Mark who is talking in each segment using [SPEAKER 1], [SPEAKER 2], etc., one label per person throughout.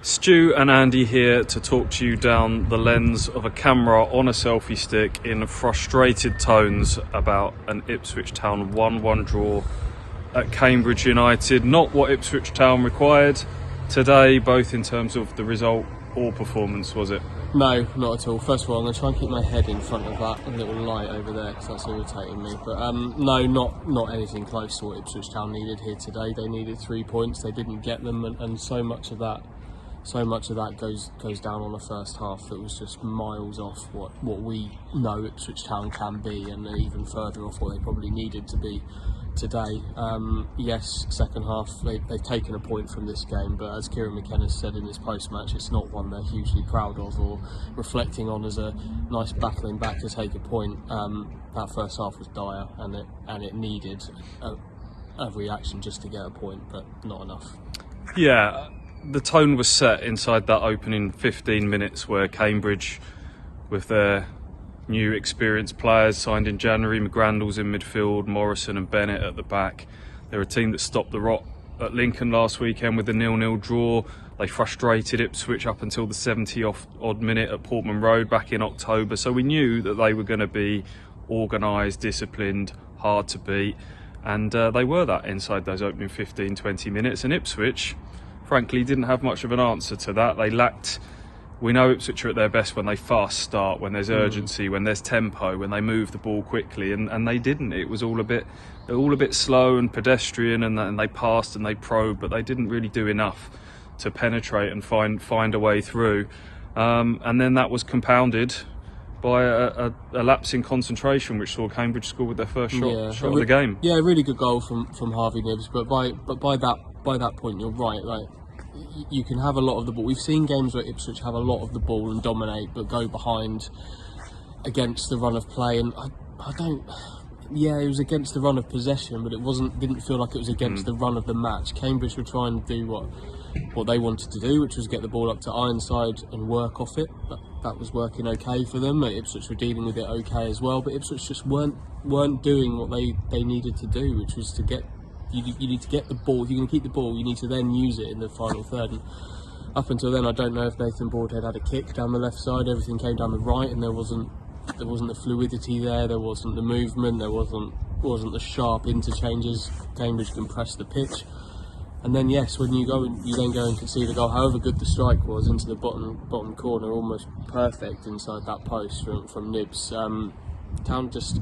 [SPEAKER 1] Stu and Andy here to talk to you down the lens of a camera on a selfie stick in frustrated tones about an Ipswich Town 1-1 draw at Cambridge United. Not what Ipswich Town required today, both in terms of the result or performance, was it?
[SPEAKER 2] No, not at all. First of all, I'm going to try and keep my head in front of that little light over there because that's irritating me. But no, not anything close to what Ipswich Town needed here today. They needed 3 points. They didn't get them, and so much of that goes down on the first half that was just miles off what we know Ipswich Town can be, and even further off what they probably needed to be today. Yes, second half they've taken a point from this game, but as Kieran McKenna said in his post-match, it's not one they're hugely proud of or reflecting on as a nice battling back to take a point. That first half was dire, and it needed a reaction just to get a point, but not enough.
[SPEAKER 1] Yeah. The tone was set inside that opening 15 minutes where Cambridge, with their new experienced players signed in January, McGrandles in midfield, Morrison and Bennett at the back. They're a team that stopped the rot at Lincoln last weekend with the 0-0 draw. They frustrated Ipswich up until the 70-odd minute at Portman Road back in October. So we knew that they were going to be organised, disciplined, hard to beat. And they were that inside those opening 15-20 minutes. And Ipswich, frankly, didn't have much of an answer to that. They lacked. We know Ipswich are at their best when they fast start, when there's urgency, when there's tempo, when they move the ball quickly, and they didn't. It was all a bit slow and pedestrian, and they passed and they probed, but they didn't really do enough to penetrate and find a way through. And then that was compounded by a lapse in concentration, which saw Cambridge score with their first shot of the game. Yeah,
[SPEAKER 2] a really good goal from Harvey Nibbs, but by that point, you're right. Like, you can have a lot of the ball. We've seen games where Ipswich have a lot of the ball and dominate, but go behind against the run of play. And I don't. Yeah, it was against the run of possession, but didn't feel like it was against the run of the match. Cambridge were trying to do what they wanted to do, which was get the ball up to Ironside and work off it. That was working okay for them. Ipswich were dealing with it okay as well, but Ipswich just weren't doing what they needed to do, which was to get. You need to get the ball. If you're going to keep the ball, you need to then use it in the final third. And up until then, I don't know if Nathan Broadhead had a kick down the left side. Everything came down the right, and there wasn't the fluidity there. There wasn't the movement. There wasn't the sharp interchanges. Cambridge can press the pitch, and then yes, when you then go and concede a goal, however good the strike was, into the bottom corner, almost perfect inside that post from Nibbs. Town just.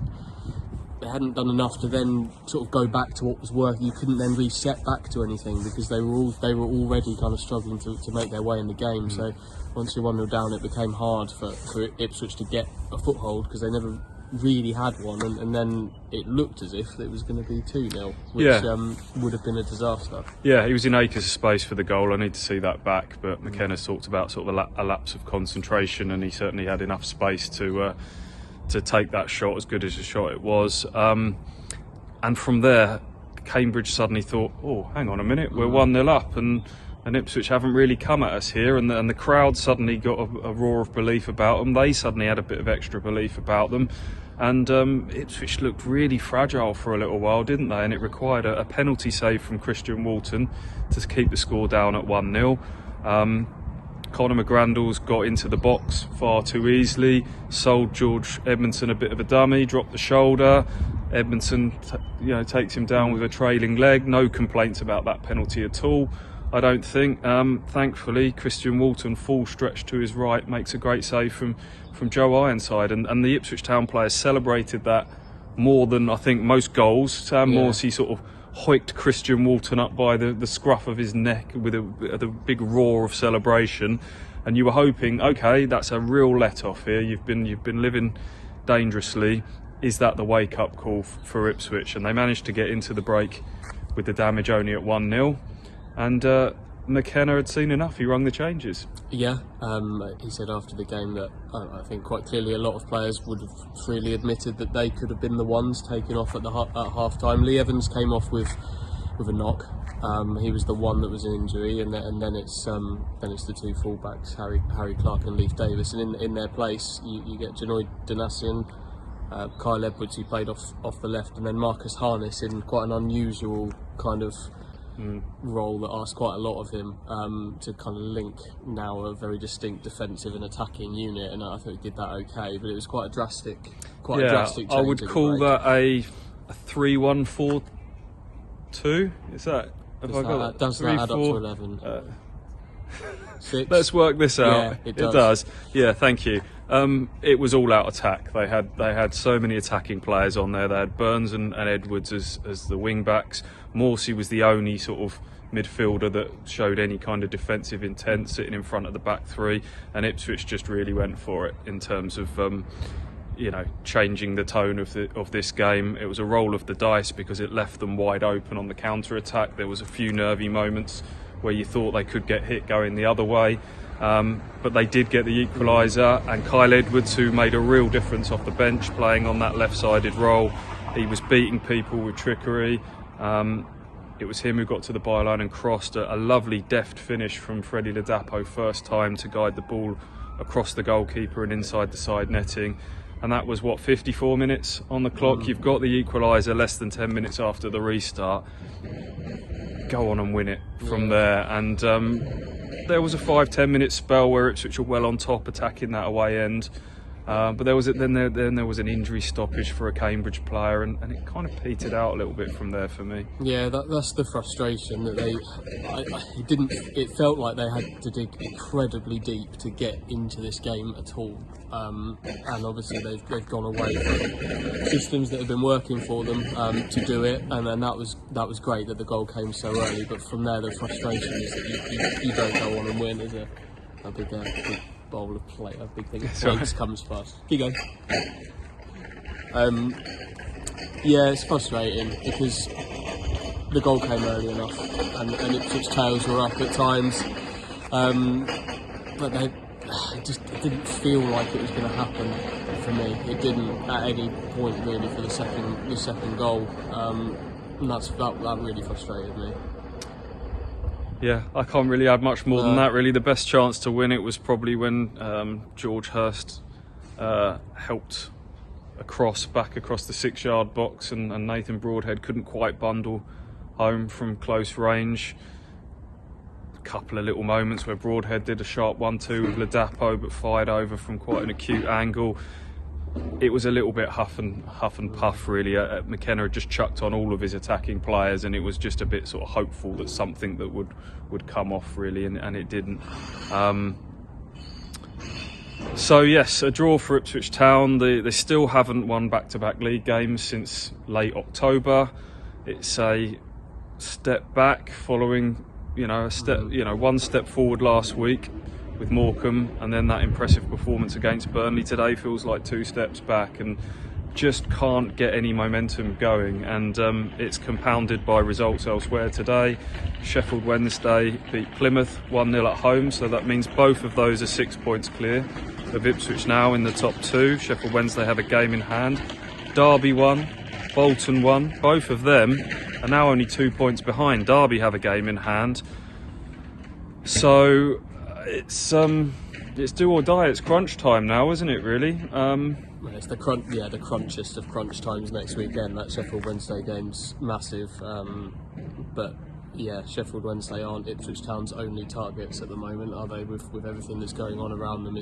[SPEAKER 2] They hadn't done enough to then sort of go back to what was working. You couldn't then reset back to anything because they were already kind of struggling to make their way in the game. So once you're 1-0 down, it became hard for Ipswich to get a foothold because they never really had one, and then it looked as if it was going to be 2-0, which would have been a disaster.
[SPEAKER 1] Yeah, he was in acres of space for the goal. I need to see that back, but McKenna's talked about sort of a lapse of concentration, and he certainly had enough space to take that shot, as good as a shot it was. And from there, Cambridge suddenly thought, oh, hang on a minute, we're 1-0 up, and Ipswich haven't really come at us here. And the crowd suddenly got a roar of belief about them. They suddenly had a bit of extra belief about them. And Ipswich looked really fragile for a little while, didn't they? And it required a penalty save from Christian Walton to keep the score down at 1-0. Conor McGrandles got into the box far too easily, sold George Edmondson a bit of a dummy, dropped the shoulder. Edmondson takes him down with a trailing leg. No complaints about that penalty at all, I don't think. Thankfully, Christian Walton, full stretch to his right, makes a great save from Joe Ironside, and the Ipswich Town players celebrated that more than I think most goals. Sam Morsey sort of hoiked Christian Walton up by the scruff of his neck with a big roar of celebration, and you were hoping, okay, that's a real let-off here. You've been living dangerously. Is that the wake-up call for Ipswich? And they managed to get into the break with the damage only at 1-0, and McKenna had seen enough. He rung the changes.
[SPEAKER 2] Yeah, he said after the game that I think quite clearly a lot of players would have freely admitted that they could have been the ones taken off at half time. Lee Evans came off with a knock. He was the one that was an injury, and then it's the two fullbacks, Harry Clark and Leif Davis, and in their place you get Janoy Donasian, Kyle Edwards, who played off the left, and then Marcus Harness in quite an unusual kind of role that asked quite a lot of him to kind of link now a very distinct defensive and attacking unit, and I thought he did that okay, but it was quite a drastic change.
[SPEAKER 1] I would call that a 3-1-4-2. Is that?
[SPEAKER 2] Does that add up to 11? 6?
[SPEAKER 1] Let's work this out.
[SPEAKER 2] Yeah, it
[SPEAKER 1] does. Yeah, thank you. It was all out attack. They had so many attacking players on there. They had Burns and Edwards as the wing backs. Morsey was the only sort of midfielder that showed any kind of defensive intent, sitting in front of the back three. And Ipswich just really went for it in terms of changing the tone of this game. It was a roll of the dice because it left them wide open on the counter attack. There was a few nervy moments where you thought they could get hit going the other way. But they did get the equaliser, and Kyle Edwards, who made a real difference off the bench playing on that left-sided role, he was beating people with trickery. It was him who got to the byline and crossed a lovely deft finish from Freddie Ladapo, first time to guide the ball across the goalkeeper and inside the side netting. And that was 54 minutes on the clock. You've got the equaliser less than 10 minutes after the restart. Go on and win it from there. And there was a 5-10 minute spell where Ipswich were well on top, attacking that away end. But there was an injury stoppage for a Cambridge player, and it kind of petered out a little bit from there for me.
[SPEAKER 2] Yeah, that's the frustration that it felt like they had to dig incredibly deep to get into this game at all. And obviously they've gone away from systems that have been working for them to do it, and then that was great that the goal came so early. But from there, the frustration is that you don't go on and win as a big bowl of plate. A big thing of plates comes first. Keep going. Yeah, it's frustrating because the goal came early enough, and Ipswich tails were up at times, but it didn't feel like it was going to happen for me. It didn't at any point really for the second goal, and that really frustrated me.
[SPEAKER 1] Yeah, I can't really add much more than that, really. The best chance to win it was probably when George Hurst helped back across the 6-yard box, and Nathan Broadhead couldn't quite bundle home from close range. A couple of little moments where Broadhead did a sharp 1-2 with Ladapo, but fired over from quite an acute angle. It was a little bit huff and puff, really. McKenna had just chucked on all of his attacking players, and it was just a bit sort of hopeful that something that would come off, really, and it didn't. So yes, a draw for Ipswich Town. They still haven't won back-to-back league games since late October. It's a step back following, one step forward last week with Morecambe, and then that impressive performance against Burnley today feels like 2 steps back, and just can't get any momentum going. And it's compounded by results elsewhere today. Sheffield Wednesday beat Plymouth 1-0 at home, so that means both of those are 6 points clear of Ipswich now in the top 2. Sheffield Wednesday have a game in hand. Derby won, Bolton won. Both of them are now only 2 points behind. Derby have a game in hand. So it's do or die. It's crunch time now, isn't it? Really.
[SPEAKER 2] It's the crunchiest of crunch times next weekend. That Sheffield Wednesday game's massive, but yeah, Sheffield Wednesday aren't Ipswich Town's only targets at the moment, are they? With everything that's going on around them,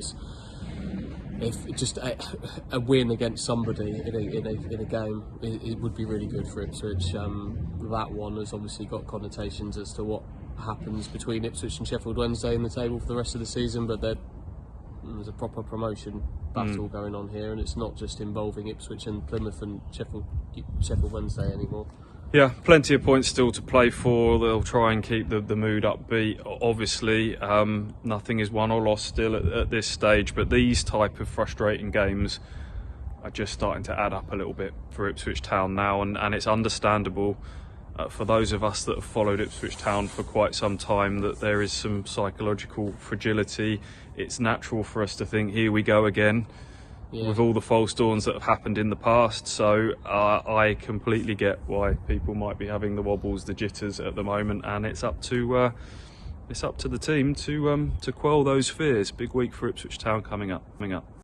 [SPEAKER 2] if just a win against somebody in a game, it would be really good for Ipswich. That one has obviously got connotations as to what happens between Ipswich and Sheffield Wednesday in the table for the rest of the season, but there's a proper promotion battle going on here, and it's not just involving Ipswich and Plymouth and Sheffield Wednesday anymore.
[SPEAKER 1] Yeah, plenty of points still to play for. They'll try and keep the mood upbeat. Obviously, nothing is won or lost still at this stage, but these type of frustrating games are just starting to add up a little bit for Ipswich Town now, and it's understandable for those of us that have followed Ipswich Town for quite some time that there is some psychological fragility. It's natural for us to think, here we go again. Yeah. With all the false dawns that have happened in the past. So I completely get why people might be having the wobbles, the jitters at the moment, and it's up to the team to quell those fears. Big week for Ipswich Town coming up.